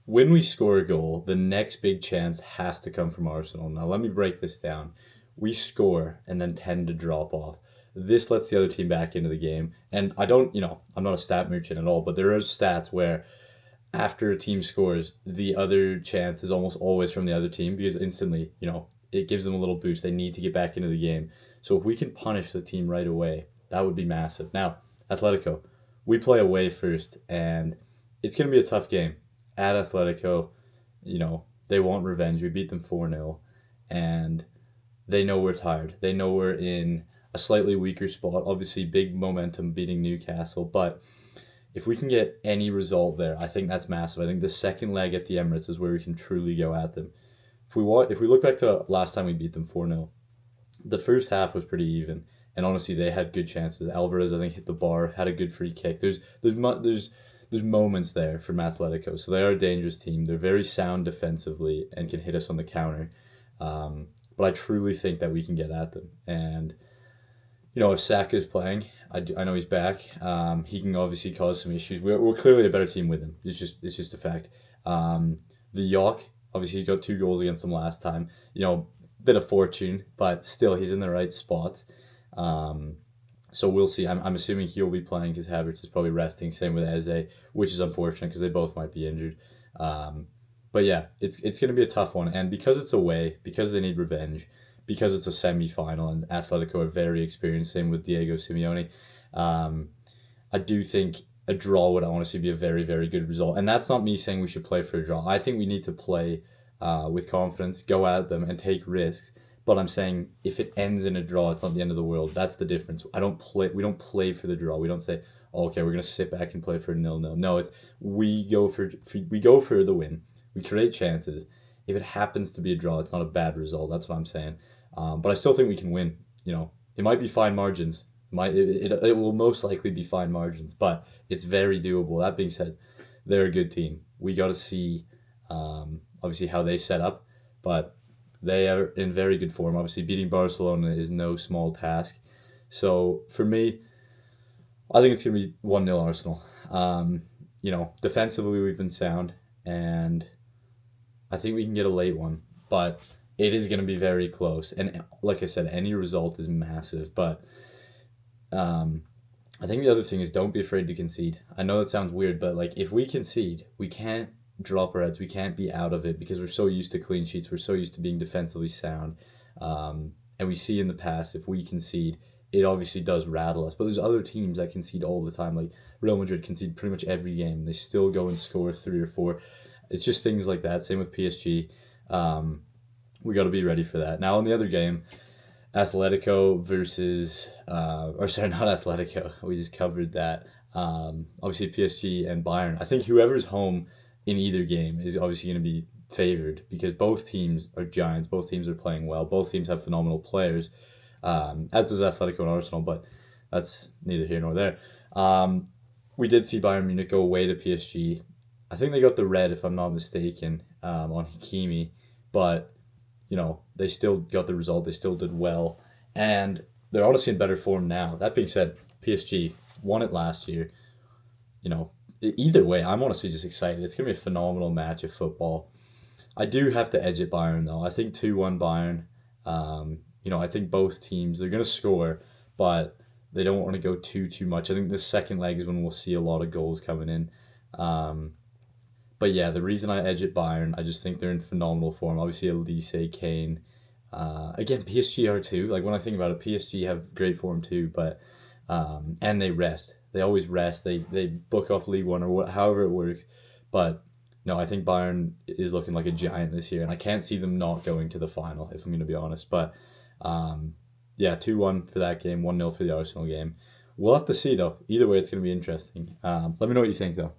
when we score a goal, the next big chance has to come from Arsenal. Now, let me break this down. We score and then tend to drop off. This lets the other team back into the game. And I don't, I'm not a stat merchant at all, but there are stats where after a team scores, the other chance is almost always from the other team because instantly, it gives them a little boost. They need to get back into the game. So if we can punish the team right away, that would be massive. Now, Atletico, we play away first, and it's going to be a tough game. At Atletico, they want revenge. We beat them 4-0, and they know we're tired. They know we're in a slightly weaker spot. Obviously, big momentum beating Newcastle, but if we can get any result there, I think that's massive. I think the second leg at the Emirates is where we can truly go at them. If we look back to last time we beat them 4-0, the first half was pretty even, and honestly, they had good chances. Alvarez, I think, hit the bar, had a good free kick. There's moments there from Atletico, so they are a dangerous team. They're very sound defensively and can hit us on the counter. But I truly think that we can get at them. And if Saka is playing, I know he's back. He can obviously cause some issues. We're clearly a better team with him. It's just a fact. The York, obviously he got 2 goals against them last time. Bit of fortune, but still he's in the right spot. So we'll see. I'm assuming he'll be playing because Havertz is probably resting. Same with Eze, which is unfortunate because they both might be injured. But yeah, it's going to be a tough one. And because it's away, because they need revenge, because it's a semi-final and Atletico are very experienced, same with Diego Simeone, I do think a draw would honestly be a very, very good result. And that's not me saying we should play for a draw. I think we need to play with confidence, go at them and take risks. But I'm saying if it ends in a draw, it's not the end of the world. That's the difference. We don't play for the draw. We don't say, oh, okay, we're gonna sit back and play for 0-0. No, it's we go for the win. We create chances. If it happens to be a draw, it's not a bad result. That's what I'm saying. But I still think we can win. It might be fine margins. It will most likely be fine margins, but it's very doable. That being said, they're a good team. We got to see, obviously, how they set up, but they are in very good form. Obviously, beating Barcelona is no small task. So for me, I think it's going to be 1-0 Arsenal. Defensively, we've been sound, and I think we can get a late one, but it is going to be very close. And like I said, any result is massive, but I think the other thing is don't be afraid to concede. I know that sounds weird, but if we concede, we can't drop our heads. We can't be out of it because we're so used to clean sheets. We're so used to being defensively sound. And we see in the past, if we concede, it obviously does rattle us. But there's other teams that concede all the time. Like Real Madrid concede pretty much every game. They still go and score 3 or 4. It's just things like that. Same with PSG. We got to be ready for that. Now, on the other game, Atletico versus, not Atletico. We just covered that. Obviously, PSG and Bayern. I think whoever's home in either game is obviously going to be favored because both teams are giants. Both teams are playing well. Both teams have phenomenal players, as does Atletico and Arsenal, but that's neither here nor there. We did see Bayern Munich go away to PSG. I think they got the red, if I'm not mistaken, on Hakimi, but they still got the result. They still did well, and they're honestly in better form now. That being said, PSG won it last year. Either way, I'm honestly just excited. It's going to be a phenomenal match of football. I do have to edge it Bayern, though. I think 2-1 Bayern. I think both teams, they're going to score, but they don't want to go too much. I think the second leg is when we'll see a lot of goals coming in. But yeah, the reason I edge it Bayern, I just think they're in phenomenal form. Obviously, Elise, Kane. Again, PSG are too. When I think about it, PSG have great form too, but and they rest. They always rest. They book off League One or however it works. But no, I think Bayern is looking like a giant this year, and I can't see them not going to the final, if I'm going to be honest. But yeah, 2-1 for that game, 1-0 for the Arsenal game. We'll have to see, though. Either way, it's going to be interesting. Let me know what you think, though.